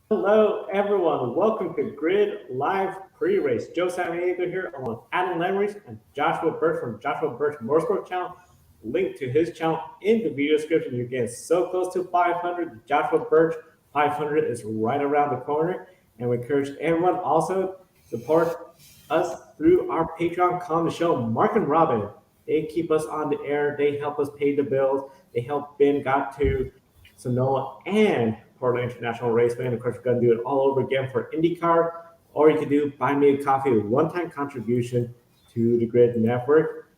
Hello, everyone. Welcome to Grid Live Pre-Race. Joe Samaniego here, along with Adam Lemrys and Joshua Birch from Joshua Birch Motorsport Channel. Link to his channel in the video description. You're getting so close to 500. Joshua Birch 500 is right around the corner, and we encourage everyone also support us through our Patreon. Come to show Mark and Robin. They keep us on the air. They help us pay the bills. They help Ben got to Sonoma and Portland International Raceway. And of course, we're going to do it all over again for IndyCar. Or you can do Buy Me a Coffee, a one-time contribution to the Grid Network.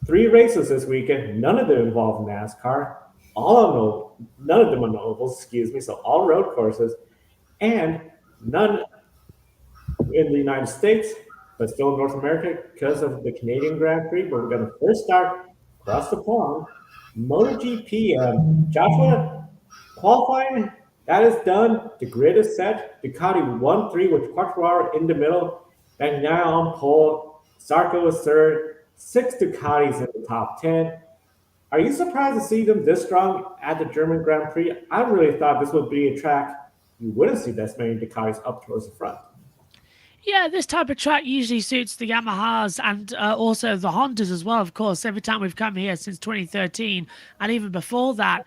Three races this weekend. None of them involve NASCAR. None of them are ovals, excuse me. So all road courses, and none in the United States, but still in North America because of the Canadian Grand Prix. But we're going to first start across the pond, MotoGP. Joshua, qualifying, that is done. The grid is set. Ducati 1-3 with Quartararo in the middle. And now on pole, Zarco is third. 6 Ducatis in the top 10. Are you surprised to see them this strong at the German Grand Prix? I really thought this would be a track you wouldn't see that many Ducatis up towards the front. Yeah, this type of track usually suits the Yamahas and also the Hondas as well, of course. Every time we've come here since 2013, and even before that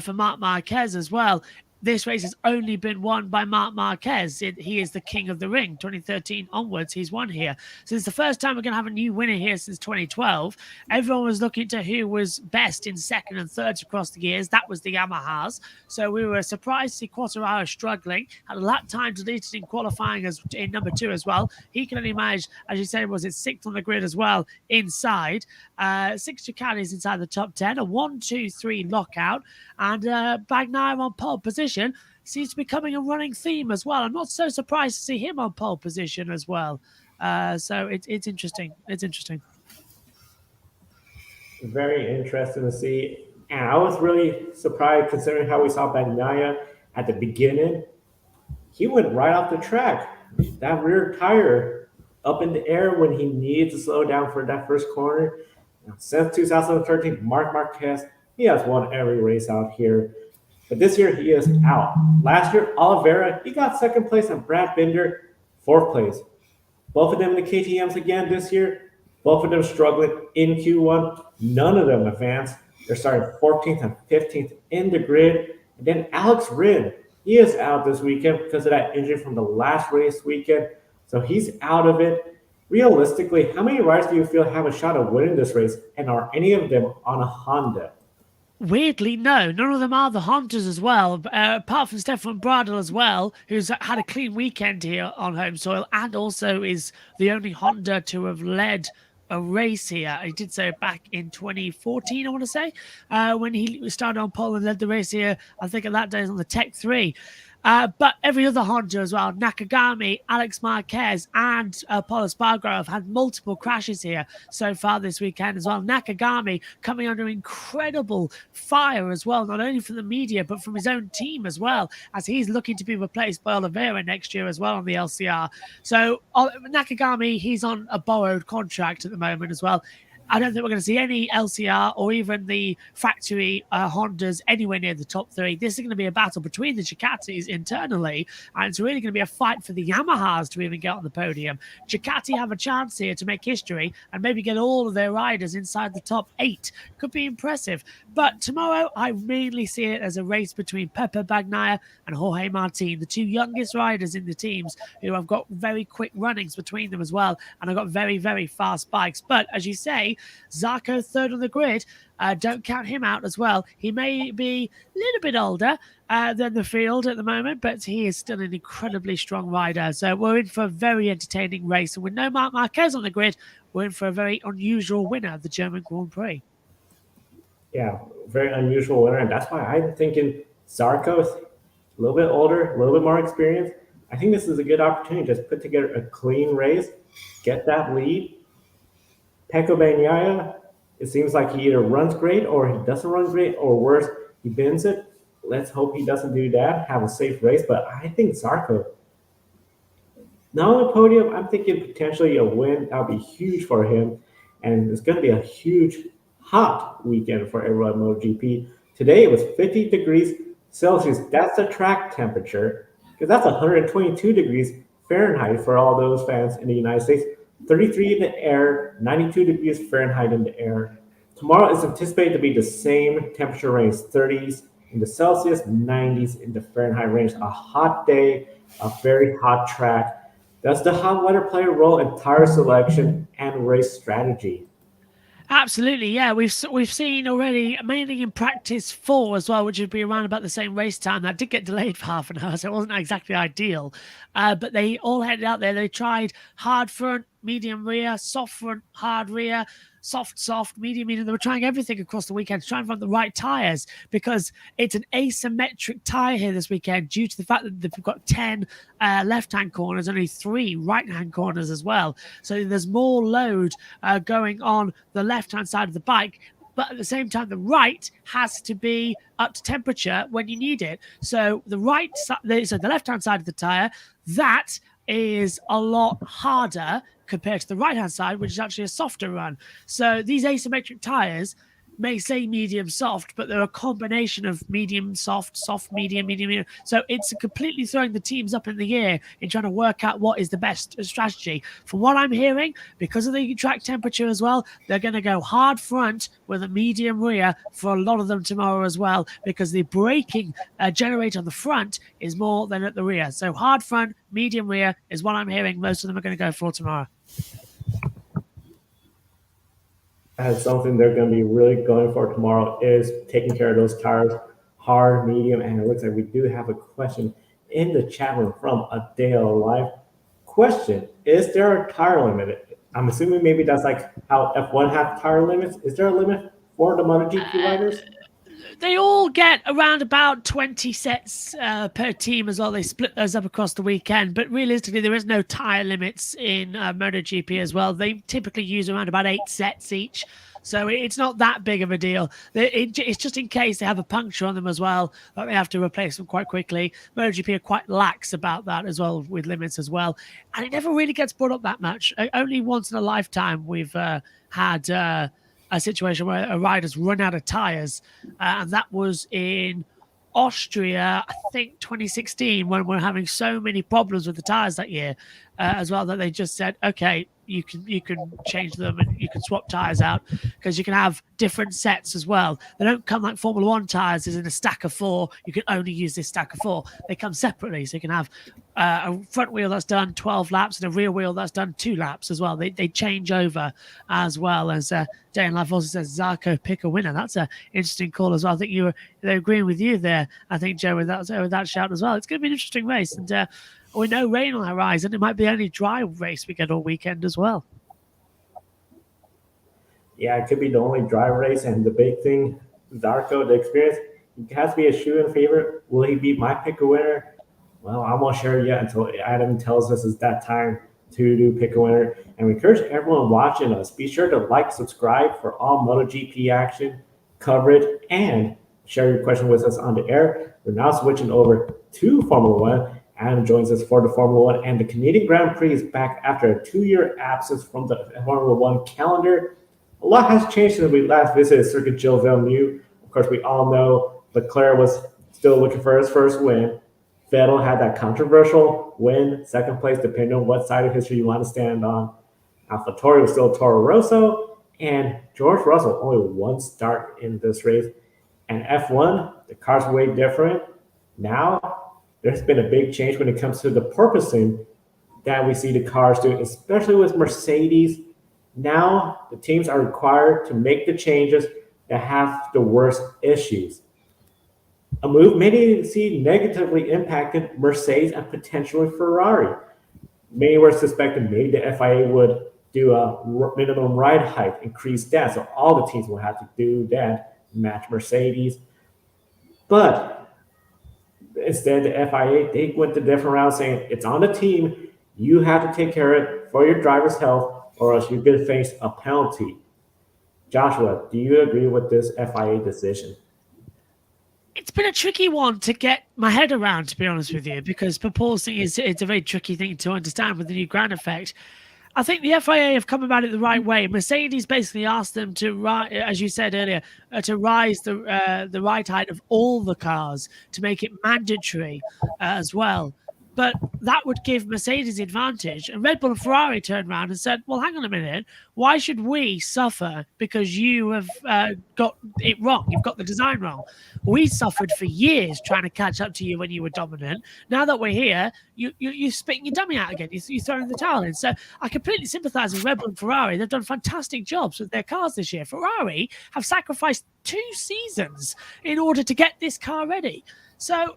for Marc Marquez as well, this race has only been won by Marc Marquez. He is the king of the ring. 2013 onwards, he's won here. So it's the first time we're going to have a new winner here since 2012. Everyone was looking to who was best in second and thirds across the years. That was the Yamahas. So we were surprised to see Quartararo struggling. Had a lap time deleted in qualifying as in number 2 as well. He can only manage, as you said, was it 6th on the grid as well inside. 6 Ducatis inside the top 10. A 1-2-3 lockout. And Bagnaia on pole position seems to be becoming a running theme as well. I'm not so surprised to see him on pole position as well. So it's interesting. It's interesting. Very interesting to see. And I was really surprised considering how we saw Bagnaia at the beginning. He went right off the track. That rear tire up in the air when he needed to slow down for that first corner. Since 2013, Marc Marquez, he has won every race out here. But this year he is out. Last year, Oliveira, he got second place, and Brad Binder, fourth place. Both of them in the KTMs again this year. Both of them struggling in Q1. None of them advanced. They're starting 14th and 15th in the grid. And then Alex Rin, he is out this weekend because of that injury from the last race weekend. So he's out of it. Realistically, how many riders do you feel have a shot at winning this race? And are any of them on a Honda? Weirdly, no. None of them are the Hondas as well, apart from Stefan Bradl as well, who's had a clean weekend here on home soil and also is the only Honda to have led a race here. He did so back in 2014, I want to say, when he started on pole and led the race here. I think at that day was on the Tech 3. But every other Honda as well, Nakagami, Alex Marquez, and Paulo Espargaro have had multiple crashes here so far this weekend as well. Nakagami coming under incredible fire as well, not only from the media, but from his own team as well, as he's looking to be replaced by Oliveira next year as well on the LCR. So Nakagami, he's on a borrowed contract at the moment as well. I don't think we're going to see any LCR or even the factory Hondas anywhere near the top 3. This is going to be a battle between the Ducatis internally, and it's really going to be a fight for the Yamahas to even get on the podium. Ducati have a chance here to make history and maybe get all of their riders inside the top 8. Could be impressive. But tomorrow, I mainly see it as a race between Pepe Bagnaia and Jorge Martin, the 2 youngest riders in the teams who have got very quick runnings between them as well, and have got very, very fast bikes. But as you say, Zarco third on the grid. Don't count him out as well. He may be a little bit older than the field at the moment, but he is still an incredibly strong rider. So we're in for a very entertaining race. And with no Marc Marquez on the grid, we're in for a very unusual winner of the German Grand Prix. Yeah, very unusual winner. And that's why I'm thinking Zarco is a little bit older, a little bit more experienced. I think this is a good opportunity to just put together a clean race, get that lead. Pecco Bagnaia, it seems like he either runs great or he doesn't run great, or worse, he bends it. Let's hope he doesn't do that, have a safe race. But I think Zarco, now on the podium, I'm thinking potentially a win. That would be huge for him. And it's going to be a huge, hot weekend for everyone at MotoGP. Today it was 50 degrees Celsius. That's the track temperature. because that's 122 degrees Fahrenheit for all those fans in the United States. 33 in the air, 92 degrees Fahrenheit in the air. Tomorrow is anticipated to be the same temperature range, 30s in the Celsius, 90s in the Fahrenheit range. A hot day, a very hot track. Does the hot weather play a role in tire selection and race strategy? Absolutely, yeah. We've seen already, mainly in practice 4 as well, which would be around about the same race time. That did get delayed for half an hour, so it wasn't exactly ideal. But they all headed out there. They tried hard front, medium rear, soft front, hard rear, soft, medium. They were trying everything across the weekend to try and run the right tires, because it's an asymmetric tire here this weekend due to the fact that they've got 10 left-hand corners, only 3 right-hand corners as well. So there's more load going on the left-hand side of the bike. But at the same time, the right has to be up to temperature when you need it. So the left-hand side of the tire, that is a lot harder compared to the right-hand side, which is actually a softer run. So these asymmetric tires may say medium soft, but they're a combination of medium soft, medium. So it's completely throwing the teams up in the air in trying to work out what is the best strategy. From what I'm hearing, because of the track temperature as well, they're going to go hard front with a medium rear for a lot of them tomorrow as well, because the braking generator on the front is more than at the rear. So hard front, medium rear is what I'm hearing most of them are going to go for tomorrow. As something they're going to be really going for tomorrow is taking care of those tires, hard, medium, and it looks like we do have a question in the chat room from Adele Live. Question, is there a tire limit? I'm assuming maybe that's like how F1 have tire limits. Is there a limit for the MotoGP riders? They all get around about 20 sets per team as well. They split those up across the weekend, but realistically, there is no tire limits in MotoGP as well. They typically use around about 8 sets each. So it's not that big of a deal. It's just in case they have a puncture on them as well, that they have to replace them quite quickly. MotoGP are quite lax about that as well, with limits as well. And it never really gets brought up that much. Only once in a lifetime we've had a situation where a rider's run out of tires, and that was in Austria, I think 2016, when we're having so many problems with the tires that year as well, that they just said, okay, you can change them and you can swap tires out, because you can have different sets as well. They don't come like Formula One tires is in a stack of 4. You can only use this stack of 4. They come separately, so you can have a front wheel that's done 12 laps and a rear wheel that's done 2 laps as well. They change over as well. As Day in Life also says, Zarco, pick a winner. That's an interesting call as well. I think they're agreeing with you there, I think, Joe, with that shout as well. It's going to be an interesting race, and with no rain on the horizon, it might be the only dry race we get all weekend as well. Yeah, it could be the only dry race, and the big thing, Zarco, the experience, he has to be a shoe-in favorite. Will he be my pick a winner? Well, I won't share it yet until Adam tells us it's that time to do pick a winner. And we encourage everyone watching us, be sure to like, subscribe for all MotoGP action, coverage, and share your question with us on the air. We're now switching over to Formula One. Adam joins us for the Formula One, and the Canadian Grand Prix is back after a 2-year absence from the Formula One calendar. A lot has changed since we last visited Circuit Gilles Villeneuve. Of course, we all know Leclerc was still looking for his first win. Vettel had that controversial win, second place, depending on what side of history you want to stand on. AlphaTauri was still Toro Rosso, and George Russell only 1 start in this race. And F1, the cars way different. Now, there's been a big change when it comes to the purposing that we see the cars do, especially with Mercedes. Now, the teams are required to make the changes that have the worst issues. A move many see negatively impacted Mercedes and potentially Ferrari. Many were suspecting maybe the FIA would do a minimum ride height, increase that, so all the teams will have to do that, match Mercedes. But instead, the FIA, they went the different route, saying it's on the team. You have to take care of it for your driver's health, or else you're going to face a penalty. Joshua, do you agree with this FIA decision? It's been a tricky one to get my head around, to be honest with you, because proposing it's a very tricky thing to understand with the new ground effect. I think the FIA have come about it the right way. Mercedes basically asked them to, as you said earlier, to rise the ride height of all the cars to make it mandatory as well. but that would give Mercedes the advantage. And Red Bull and Ferrari turned around and said, well, hang on a minute. Why should we suffer because you have got it wrong? You've got the design wrong. We suffered for years trying to catch up to you when you were dominant. Now that we're here, you're spitting your dummy out again. You're throwing the towel in. So I completely sympathize with Red Bull and Ferrari. They've done fantastic jobs with their cars this year. Ferrari have sacrificed 2 seasons in order to get this car ready. So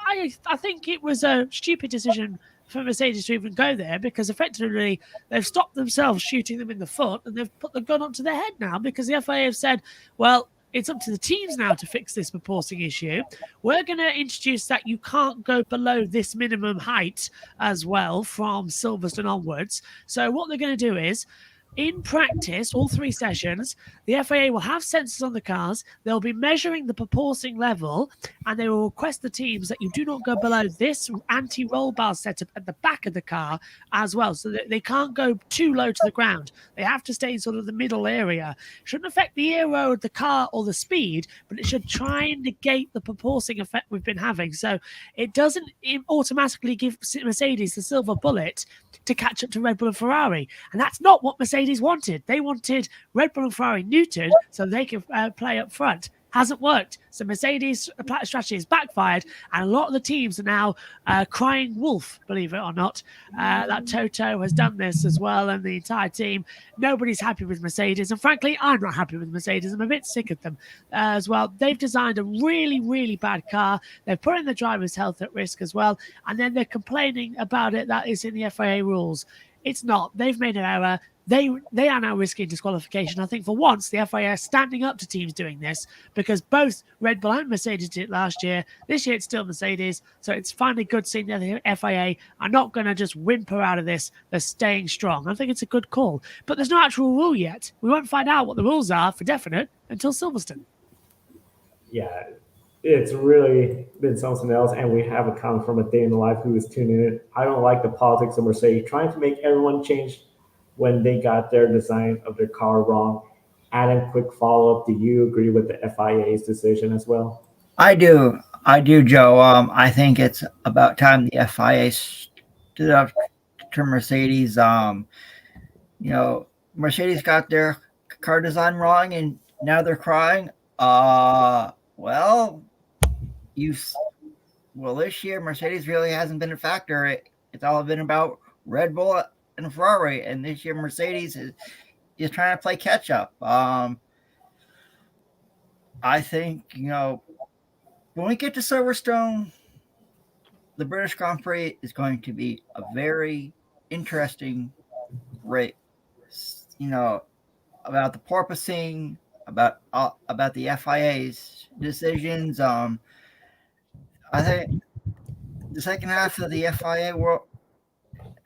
I think it was a stupid decision for Mercedes to even go there, because effectively they've stopped themselves shooting them in the foot, and they've put the gun onto their head now, because the FIA have said, well, it's up to the teams now to fix this proporting issue. We're going to introduce that you can't go below this minimum height as well from Silverstone onwards. So what they're going to do is, in practice, all 3 sessions, the FIA will have sensors on the cars. They'll be measuring the proporting level, and they will request the teams that you do not go below this anti-roll bar setup at the back of the car as well, so that they can't go too low to the ground. They have to stay in sort of the middle area. It shouldn't affect the aero of the car or the speed, but it should try and negate the proporting effect we've been having. So it doesn't automatically give Mercedes the silver bullet to catch up to Red Bull and Ferrari. And that's not what Mercedes wanted. They wanted Red Bull and Ferrari neutered so they could play up front. Hasn't worked. So Mercedes' strategy has backfired, and a lot of the teams are now crying wolf, believe it or not. That Toto has done this as well, and the entire team. Nobody's happy with Mercedes, and frankly, I'm not happy with Mercedes. I'm a bit sick of them as well. They've designed a really, really bad car. They're putting the driver's health at risk as well, and then they're complaining about it that is in the FIA rules. It's not. They've made an error. They are now risking disqualification. I think for once the FIA are standing up to teams doing this, because both Red Bull and Mercedes did it last year. This year it's still Mercedes, so it's finally good seeing the FIA are not going to just whimper out of this. They're staying strong. I think it's a good call. But there's no actual rule yet. We won't find out what the rules are for definite until Silverstone. Yeah, it's really been something else, and we have a comment from a day in the life who is tuning in. I don't like the politics of Mercedes trying to make everyone change when they got their design of their car wrong. Adam, quick follow-up. Do you agree with the FIA's decision as well? I do, Joe. I think it's about time the FIA stood up to Mercedes. Mercedes got their car design wrong, and now they're crying. This year Mercedes really hasn't been a factor. It's all been about Red Bull and Ferrari, and this year Mercedes is trying to play catch up. I think, when we get to Silverstone, the British Grand Prix is going to be a very interesting race. About the porpoising, about the FIA's decisions. I think the second half of the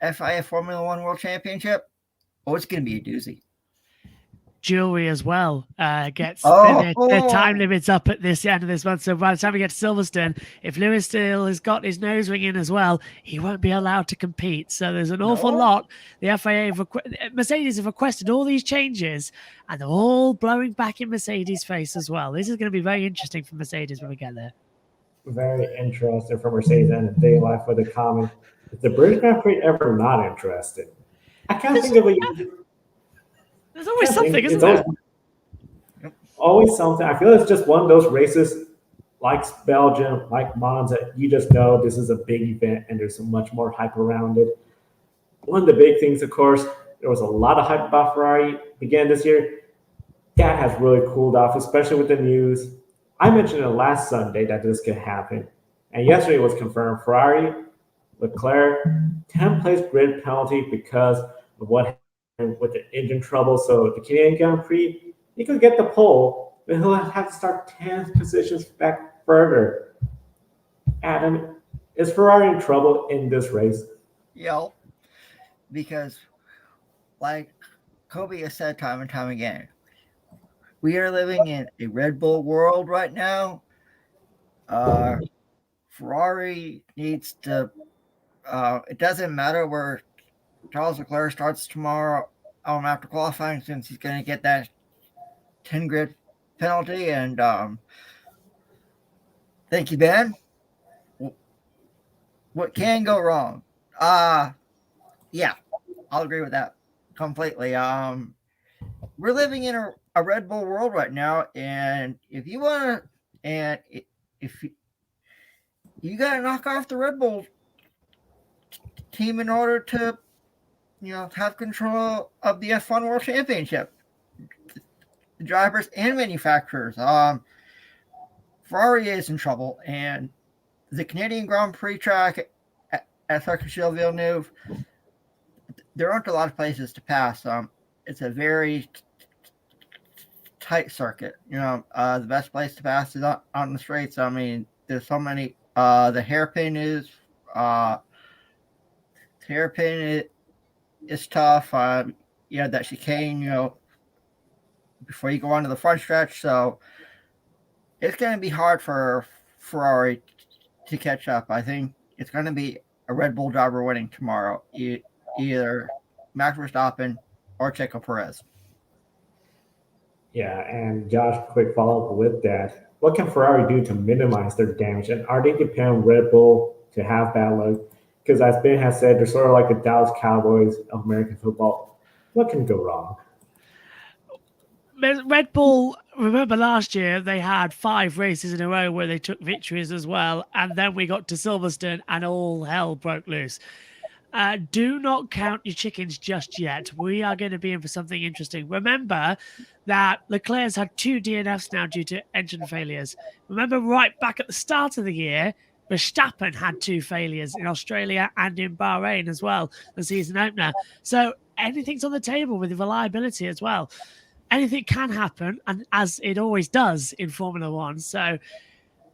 FIA Formula One World Championship, it's going to be a doozy. Jewelry as well gets their time limits up at this end of this month. So by the time we get to Silverstone, if Lewis still has got his nose ring in as well, he won't be allowed to compete. So there's an awful lot. The FIA Mercedes have requested all these changes, and they're all blowing back in Mercedes' face as well. This is going to be very interesting for Mercedes when we get there. Very interesting for Mercedes and a day in life with a comment. Is the British Grand Prix ever not interested? I can't think of a. There's always something, isn't there? Always something. I feel it's just one of those races, like Belgium, like Monza. You just know this is a big event, and there's so much more hype around it. One of the big things, of course, there was a lot of hype about Ferrari began this year. That has really cooled off, especially with the news. I mentioned it last Sunday that this could happen, and yesterday it was confirmed. Ferrari, Leclerc, 10th place grid penalty because of what happened with the engine trouble. So the Canadian Grand Prix, he could get the pole, but he'll have to start 10 positions back further. Adam, is Ferrari in trouble in this race? Yeah, because like Kobe has said time and time again, we are living in a Red Bull world right now. Ferrari needs to. It doesn't matter where Charles Leclerc starts tomorrow after qualifying, since he's going to get that 10 grid penalty. And thank you, Ben. what can go wrong? Yeah, I'll agree with that completely. We're living in a Red Bull world right now, and if you want to, and if you got to knock off the Red Bull team in order to, have control of the F1 World Championship, the drivers and manufacturers. Ferrari is in trouble, and the Canadian Grand Prix track at Circuit Villeneuve, there aren't a lot of places to pass. It's a very tight circuit. The best place to pass is on the straights. I mean, there's so many. The hairpin is tough. That chicane. Before you go onto the front stretch, so it's going to be hard for Ferrari to catch up. I think it's going to be a Red Bull driver winning tomorrow, either Max Verstappen or Checo Perez. Yeah, and Josh, quick follow-up with that. What can Ferrari do to minimize their damage? And are they dependent on Red Bull to have bad luck? Because as Ben has said, they're sort of like the Dallas Cowboys of American football. What can go wrong? Red Bull, remember last year, they had 5 races in a row where they took victories as well. And then we got to Silverstone and all hell broke loose. Do not count your chickens just yet. We are going to be in for something interesting. Remember that Leclerc's had 2 DNFs now due to engine failures. Remember right back at the start of the year, Verstappen had 2 failures in Australia and in Bahrain as well, the season opener. So anything's on the table with reliability as well. Anything can happen, and as it always does in Formula One. So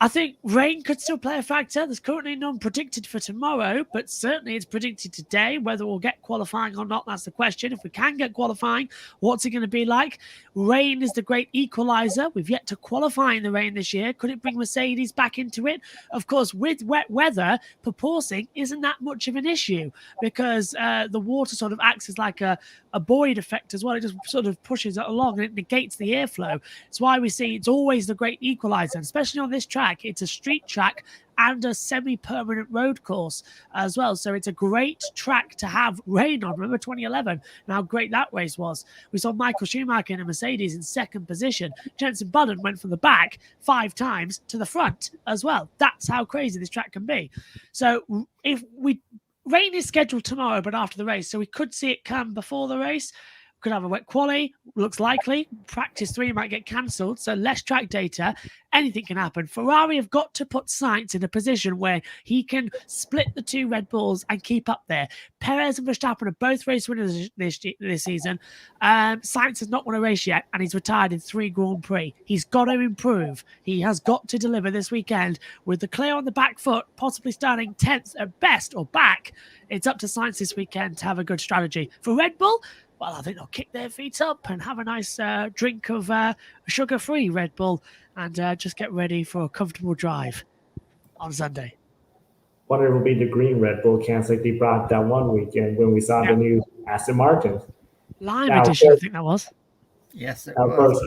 I think rain could still play a factor. There's currently none predicted for tomorrow, but certainly it's predicted today. Whether we'll get qualifying or not, that's the question. If we can get qualifying, what's it going to be like? Rain is the great equalizer. We've yet to qualify in the rain this year. Could it bring Mercedes back into it? Of course, with wet weather, proporcing isn't that much of an issue because the water sort of acts as like a buoyed effect as well. It just sort of pushes it along and it negates the airflow. It's why we see it's always the great equalizer, especially on this track. It's a street track and a semi-permanent road course as well. So it's a great track to have rain on. Remember 2011 and how great that race was. We saw Michael Schumacher in a Mercedes in 2nd position. Jenson Button went from the back 5 times to the front as well. That's how crazy this track can be. So rain is scheduled tomorrow, but after the race. So we could see it come before the race. Could have a wet quali, looks likely. Practice 3 might get cancelled, so less track data. Anything can happen. Ferrari have got to put Sainz in a position where he can split the 2 Red Bulls and keep up there. Perez and Verstappen are both race winners this season. Sainz has not won a race yet, and he's retired in 3 Grand Prix. He's got to improve. He has got to deliver this weekend with the clear on the back foot, possibly starting 10th at best or back. It's up to Sainz this weekend to have a good strategy. For Red Bull, well, I think they'll kick their feet up and have a nice drink of sugar-free Red Bull and just get ready for a comfortable drive on Sunday. Wonder if it will be the green Red Bull cans like they brought that one weekend when we saw the new Aston Martin. Lime edition, I think that was. Yes, it was. was. Of course,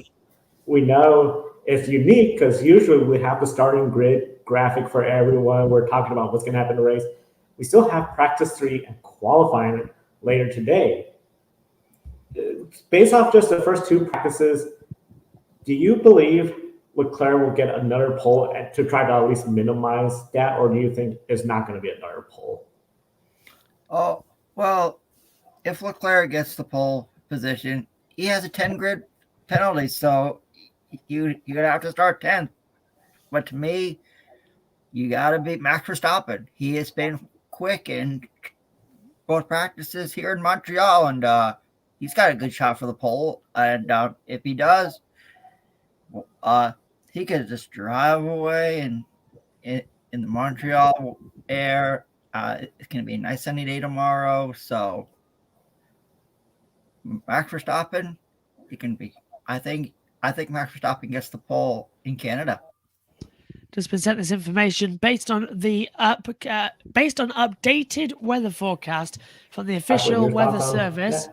we know it's unique because usually we have the starting grid graphic for everyone. We're talking about what's going to happen in the race. We still have practice 3 and qualifying later today. Based off just the first 2 practices, do you believe Leclerc will get another pole to try to at least minimize that, or do you think it's not going to be another pole? Oh, well, if Leclerc gets the pole position, he has a 10 grid penalty, so you're going to have to start 10th. But to me, you got to beat Max Verstappen. He has been quick in both practices here in Montreal, and he's got a good shot for the pole. And if he does, he could just drive away in the Montreal air. It's going to be a nice sunny day tomorrow. So Max Verstappen, he can be. I think Max Verstappen gets the pole in Canada. Just been sent this information based on the updated weather forecast from the official weather service.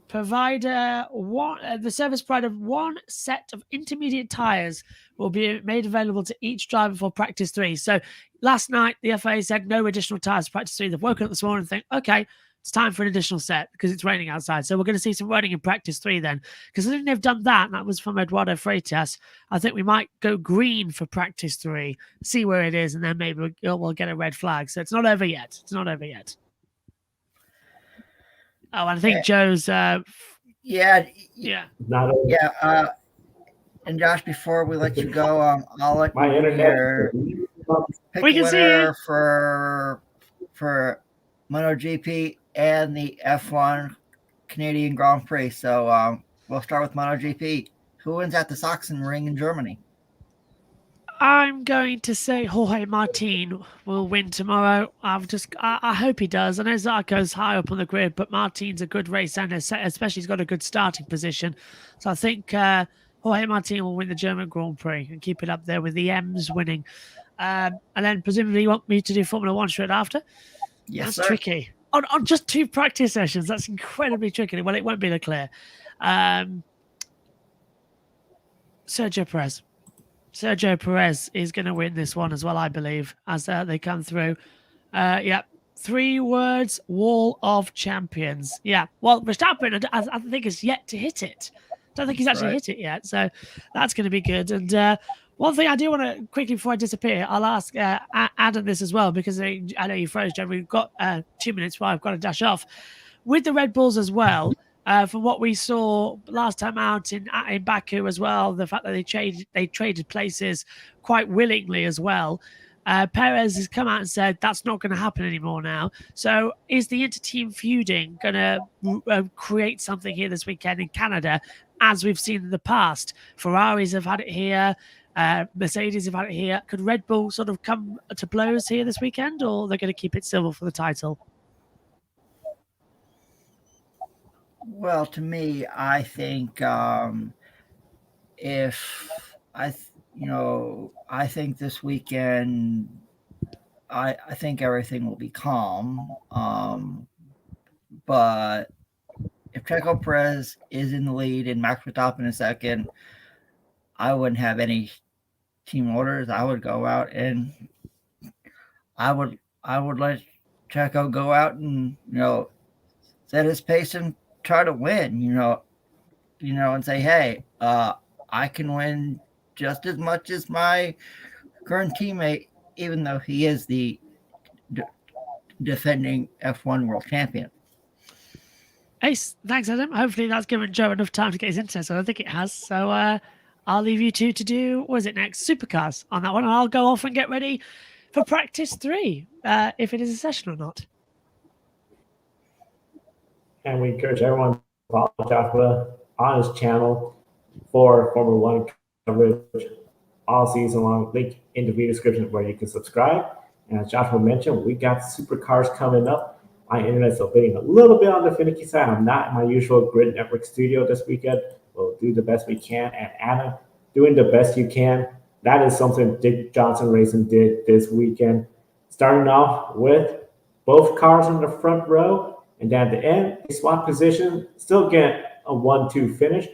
the service provider, one set of intermediate tyres will be made available to each driver for practice 3. So last night, the FIA said no additional tyres for practice 3. They've woken up this morning and think, okay, it's time for an additional set because it's raining outside. So we're going to see some running in practice 3 then. Because I think they've done that, and that was from Eduardo Freitas. I think we might go green for practice 3, see where it is, and then maybe we'll get a red flag. So it's not over yet. It's not over yet. Oh, and I think Joe's... Yeah. Not over. Yeah. And Josh, before we let you go, I'll let My you internet. pick We can see winner it. for MotoGP and the F1 Canadian Grand Prix. So we'll start with MotoGP. Who wins at the Sachsenring in Germany? I'm going to say Jorge Martin will win tomorrow. I hope he does. I know Zarco's high up on the grid, but Martin's a good racer, and especially he's got a good starting position. So I think Jorge Martin will win the German Grand Prix and keep it up there with the M's winning. And then presumably you want me to do Formula One straight after? Yes, That's sir. tricky. On just 2 practice sessions, that's incredibly tricky. Well, it won't be Leclerc. Sergio Perez. Sergio Perez is going to win this one as well, I believe, as they come through. 3 words, Wall of Champions. Yeah, well, Verstappen, I think, is yet to hit it. Don't think he's actually hit it yet, so that's going to be good. And one thing I do want to quickly, before I disappear, I'll ask Adam this as well, because I know you froze, Jen. We've got 2 minutes before I've got to dash off. With the Red Bulls as well, from what we saw last time out in Baku as well, the fact that they traded places quite willingly as well. Perez has come out and said that's not going to happen anymore now. So is the inter-team feuding going to create something here this weekend in Canada, as we've seen in the past? Ferraris have had it here. Mercedes have had it here. Could Red Bull sort of come to blows here this weekend, or they're going to keep it civil for the title? Well, to me, I think I think this weekend, I think everything will be calm. But if Checo Perez is in the lead and Max Verstappen in second, I wouldn't have any team orders. I would go out and I would let Checo go out and set his pace and try to win. And say, hey, I can win just as much as my current teammate, even though he is the defending F1 world champion. Ace, thanks, Adam. Hopefully that's given Joe enough time to get his internet. So I think it has. So I'll leave you two to do, what is it next? Supercars on that one. And I'll go off and get ready for practice 3, if it is a session or not. And we encourage everyone to follow Joshua on his channel for Formula One coverage all season long. Link in the video description where you can subscribe. And as Joshua mentioned, we got supercars coming up. My internet's bidding a little bit on the finicky side. I'm not in my usual Grid Network studio this weekend. We'll do the best we can. And Anna, doing the best you can. That is something Dick Johnson Racing did this weekend. Starting off with both cars in the front row. And then at the end, they swapped position, still get a 1-2 finish.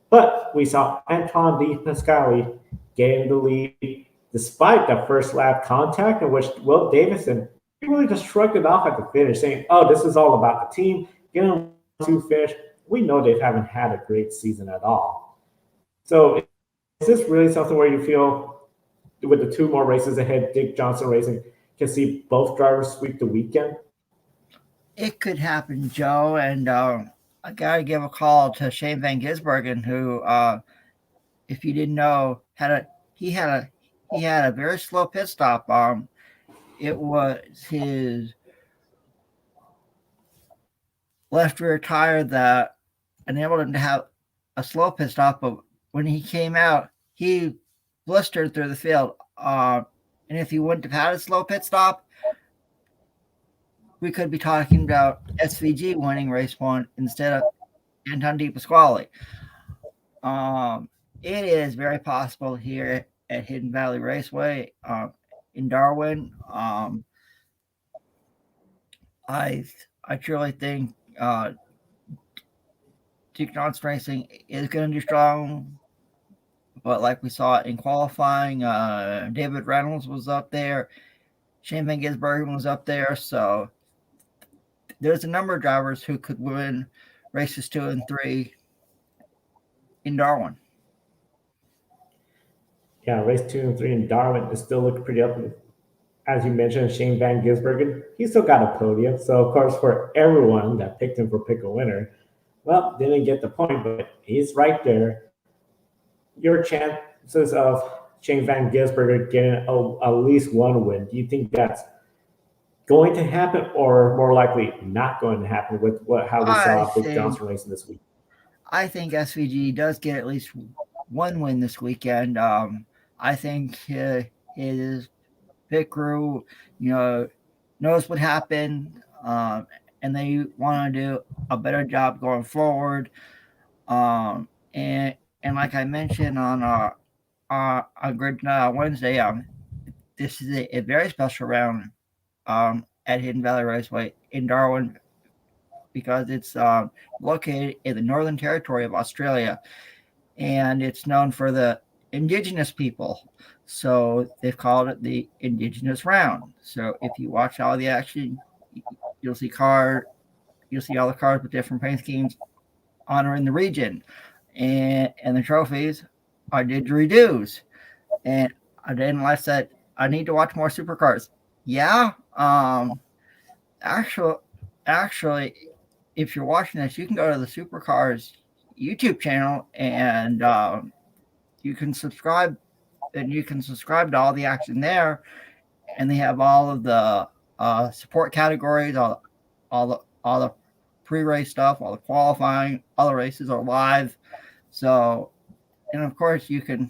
But we saw Antoine De Pascali gain the lead despite that first lap contact, in which Will Davison really just shrugged it off at the finish, saying, oh, this is all about the team, getting a 1-2 finish. We know they haven't had a great season at all. So is this really something where you feel, with the 2 more races ahead, Dick Johnson Racing can see both drivers sweep the weekend? It could happen, Joe, and I got to give a call to Shane Van Gisbergen, who, if you didn't know, he had a very slow pit stop. It was his left rear tire that enabled him to have a slow pit stop, but when he came out, he blistered through the field. And if he wouldn't have had a slow pit stop, we could be talking about SVG winning race 1 instead of Anton De Pasquale. It is very possible here at Hidden Valley Raceway in Darwin. I truly think Johnson Racing is going to do strong, but like we saw in qualifying, David Reynolds was up there, Shane Van Gisbergen was up there, so there's a number of drivers who could win races 2 and 3 in Darwin. Yeah, race 2 and 3 in Darwin is still looking pretty up. As you mentioned, Shane Van Gisbergen, he still got a podium. So, of course, for everyone that picked him for pick a winner, well, didn't get the point, but he's right there. Your chances of Shane Van Gisbergen getting at least one win, do you think that's going to happen or more likely not going to happen with how we saw Big Johnson racing this week? I think SVG does get at least one win this weekend. I think his pit crew, knows what happened, and they want to do a better job going forward. And like I mentioned on our Grid Wednesday, this is a very special round at Hidden Valley Raceway in Darwin because it's located in the Northern Territory of Australia, and it's known for the Indigenous people. So they've called it the Indigenous Round. So if you watch all the action, you'll see all the cars with different paint schemes honoring the region, and the trophies are didgeridoos. And I didn't like that. I need to watch more supercars. Yeah. Actually, if you're watching this, you can go to the Supercars YouTube channel and you can subscribe. And you can subscribe to all the action there, and they have all of the support categories, all the pre-race stuff, all the qualifying, all the races are live. So, and of course, you can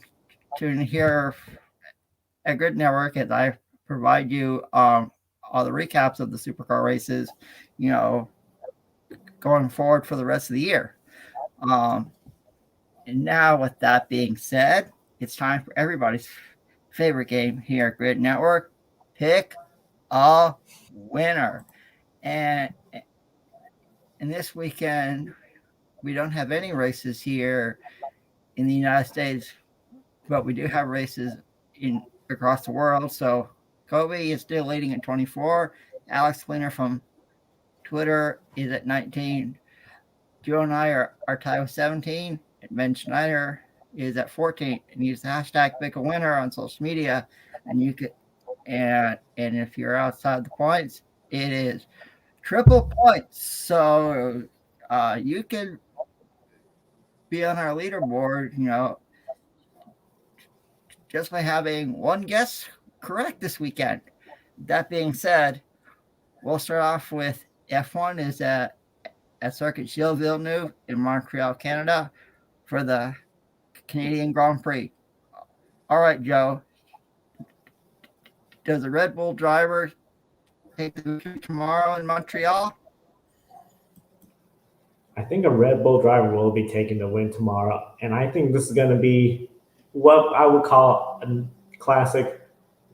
tune in here at Grid Network as I provide you all the recaps of the supercar races, going forward for the rest of the year. And now, with that being said, it's time for everybody's favorite game here at Grid Network, Pick a Winner. And this weekend, we don't have any races here in the United States, but we do have races across the world. So Kobe is still leading at 24. Alex Fleener from Twitter is at 19. Joe and I are tied with 17. And Ben Schneider is at 14, and use the hashtag Pick a Winner on social media, and you could and if you're outside the points, it is triple points. So you can be on our leaderboard, just by having one guess correct this weekend. That being said, we'll start off with F1 is at Circuit Gilles Villeneuve in Montreal, Canada, for the Canadian Grand Prix. All right, Joe. Does a Red Bull driver take the victory tomorrow in Montreal? I think a Red Bull driver will be taking the win tomorrow. And I think this is going to be what I would call a classic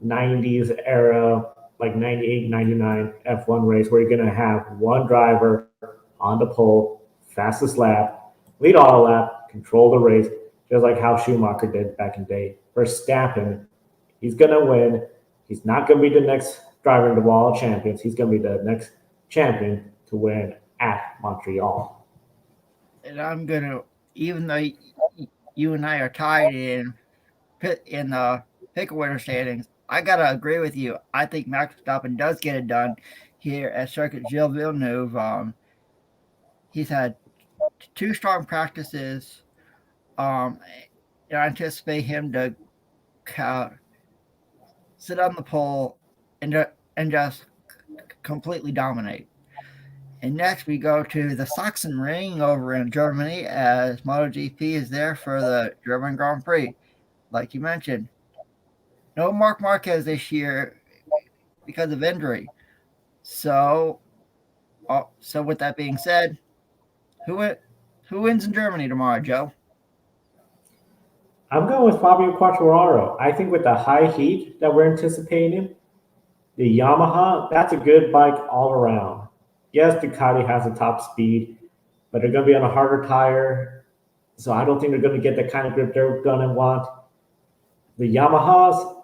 90s era, like 98, 99 F1 race, where you're going to have one driver on the pole, fastest lap, lead all lap, control the race, just like how Schumacher did back in the day. Verstappen, he's going to win. He's not going to be the next driver in the Wall of Champions. He's going to be the next champion to win at Montreal. And I'm going to, even though you and I are tied in the pick a winner standings, I got to agree with you. I think Max Verstappen does get it done here at Circuit Gilles Villeneuve. He's had 2 strong practices. I anticipate him to sit on the pole and just completely dominate. And next we go to the Sachsenring over in Germany as MotoGP is there for the German Grand Prix. Like you mentioned, no Marc Marquez this year because of injury. So with that being said, who wins in Germany tomorrow, Joe? I'm going with Fabio Quartararo. I think with the high heat that we're anticipating, the Yamaha, that's a good bike all around. Yes, Ducati has the top speed, but they're going to be on a harder tire. So I don't think they're going to get the kind of grip they're going to want. The Yamahas,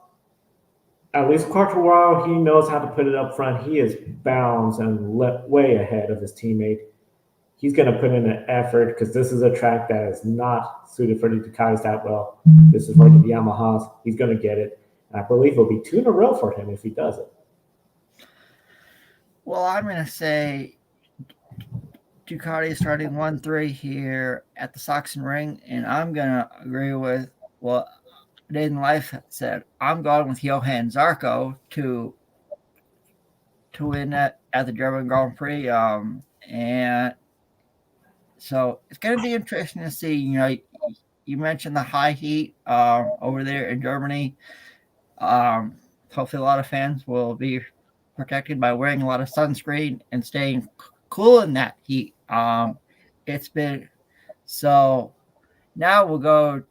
at least Quartararo, he knows how to put it up front. He is bounds and way ahead of his teammate. He's going to put in an effort because this is a track that is not suited for the Ducatis that well. This is for the Yamahas. He's going to get it. And I believe it'll be 2 in a row for him if he does it. Well, I'm going to say Ducati is starting 1-3 here at the Sachsenring, and I'm going to agree with what Nathan Life said. I'm going with Johann Zarco to win at the German Grand Prix. And so it's going to be interesting to see. You mentioned the high heat over there in Germany. Hopefully a lot of fans will be protected by wearing a lot of sunscreen and staying cool in that heat. It's been so. Now we'll go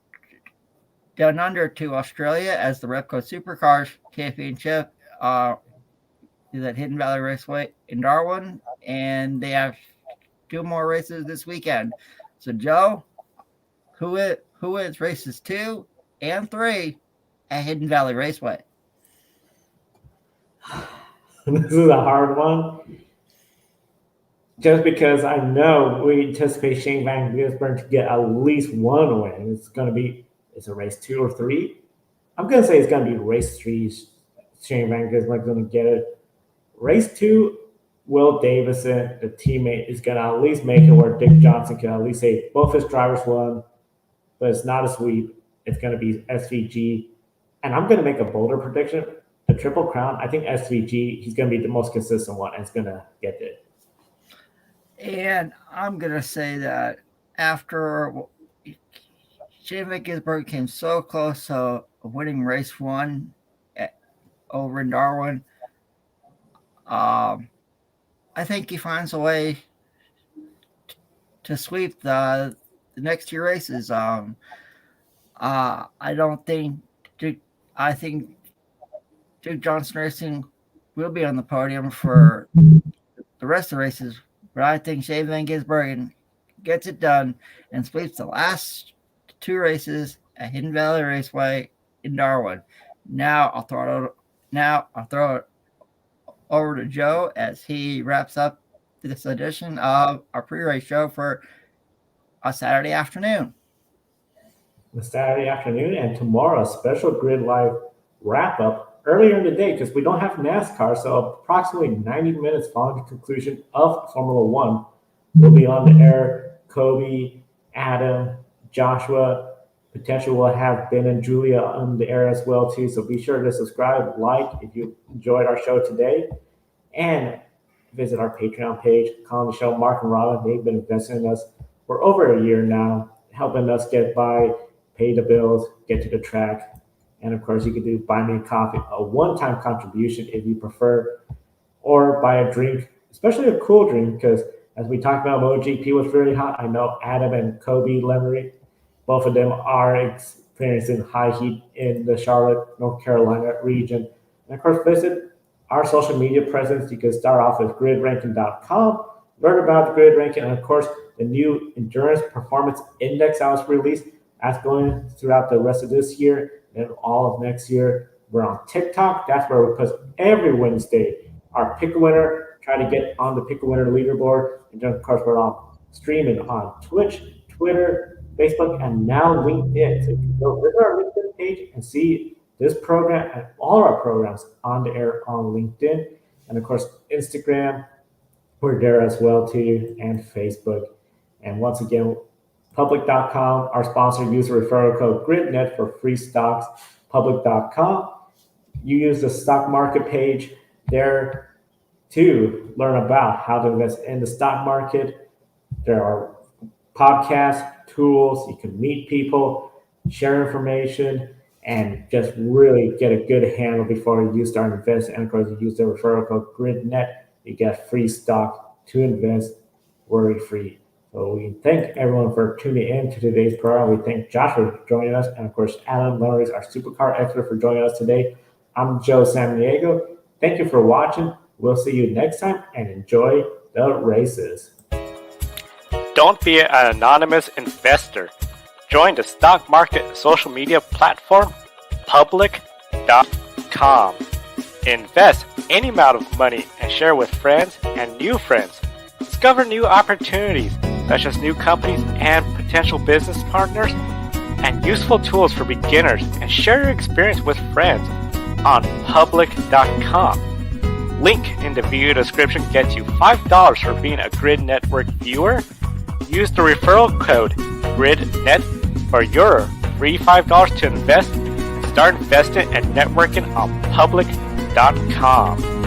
down under to Australia as the Repco Supercars Championship is at Hidden Valley Raceway in Darwin, and they have 2 more races this weekend. So, Joe, who wins races 2 and 3 at Hidden Valley Raceway? This is a hard one. Just because I know we anticipate Shane Van Gisbergen to get at least 1 win. It's a race 2 or 3. I'm going to say it's going to be race 3. Shane Van Gisbergen going to get it. Race 2, Will Davison, the teammate, is going to at least make it where Dick Johnson can at least say both his drivers won, but it's not a sweep. It's going to be SVG. And I'm going to make a bolder prediction. The Triple Crown, I think SVG, he's going to be the most consistent one, and it's going to get it. And I'm going to say that after Shane Van Gisbergen came so close to winning race 1 over in Darwin, I think he finds a way to sweep the next 2 races. I think Duke Johnson Racing will be on the podium for the rest of the races, but I think Shane Van Gisbergen gets it done and sweeps the last 2 races at Hidden Valley Raceway in Darwin. Now I'll throw it over to Joe as he wraps up this edition of our pre-race show for a Saturday afternoon. The Saturday afternoon, and tomorrow a special Grid Live wrap-up earlier in the day because we don't have NASCAR, so approximately 90 minutes following the conclusion of Formula 1, we'll be on the air. Kobe, Adam, Joshua, potentially we'll have Ben and Julia on the air as well too, so be sure to subscribe, like if you enjoyed our show today, and visit our Patreon page, Calling the Show. Mark and Robin, they've been investing in us for over a year now, helping us get by, pay the bills, get to the track. And of course, you can do Buy Me a Coffee, a one-time contribution if you prefer, or buy a drink, especially a cool drink, because as we talked about, MotoGP was really hot. I know Adam and Kobe Lemery, both of them are experiencing high heat in the Charlotte, North Carolina region. And of course, visit our social media presence. You can start off with gridranking.com, learn about the grid ranking, and of course, the new Endurance Performance Index that was released. That's going throughout the rest of this year and all of next year. We're on TikTok. That's where we post every Wednesday our pick a winner, try to get on the pick a winner leaderboard. And then, of course, we're on streaming on Twitch, Twitter, Facebook, and now LinkedIn. So you can go visit our LinkedIn page and see this program and all our programs on the air on LinkedIn. And, of course, Instagram, we're there as well, too, and Facebook. And once again, Public.com, our sponsor, use the referral code GridNet for free stocks. Public.com. You use the stock market page there to learn about how to invest in the stock market. There are podcasts, tools. You can meet people, share information, and just really get a good handle before you start investing. And of course, you use the referral code GridNet. You get free stock to invest worry-free. So we thank everyone for tuning in to today's program. We thank Josh for joining us, and of course, Alan Lemery, our supercar expert, for joining us today. I'm Joe Samaniego. Thank you for watching. We'll see you next time, and enjoy the races. Don't be an anonymous investor. Join the stock market social media platform public.com. Invest any amount of money and share with friends and new friends. Discover new opportunities, such as new companies and potential business partners, and useful tools for beginners, and share your experience with friends on public.com. Link in the video description gets you $5 for being a Grid Network viewer. Use the referral code GridNet for your free $5 to invest. Start investing and networking on public.com.